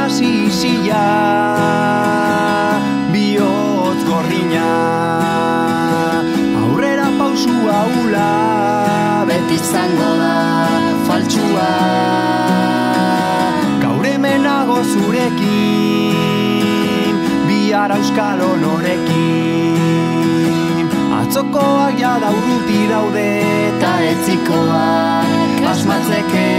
hasi isila, bihotz gorrina. Aurrera pausua hula, beti izango da faltsua. Gaur hemen nago zurekin, bihar euskal honorekin. Atzokoak jada urruti daude, eta etzikoak asmatzeke.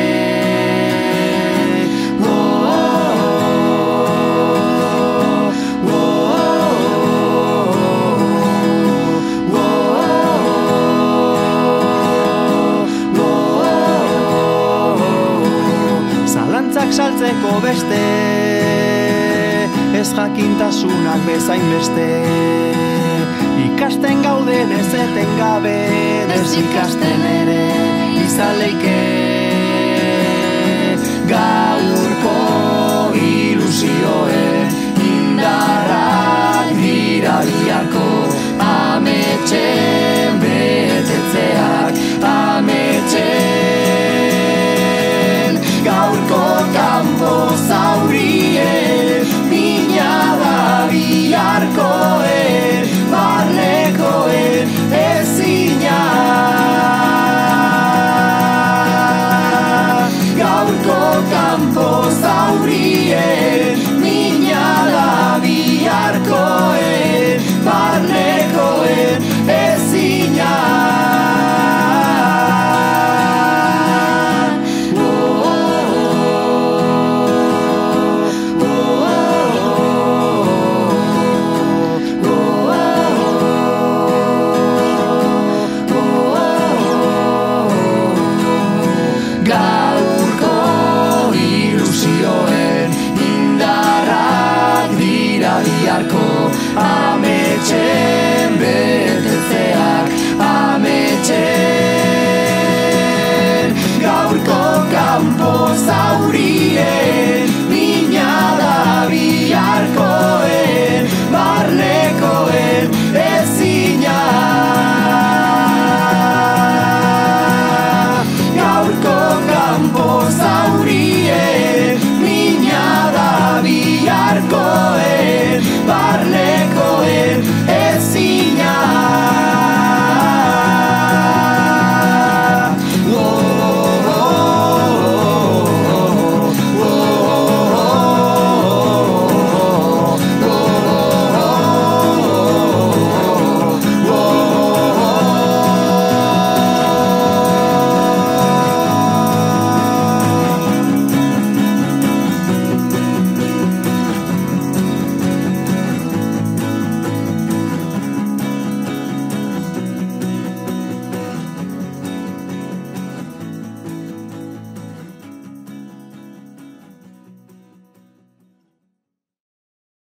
Zalantzak saltzeko beste, ez jakintasunak bezain beste. Ikasten gauden ez etengabe, desikasten ere izan leike. Gaurko ilusioen indarrak dira biharko ametxen betetzeak, ametxen gaurko kanpo zau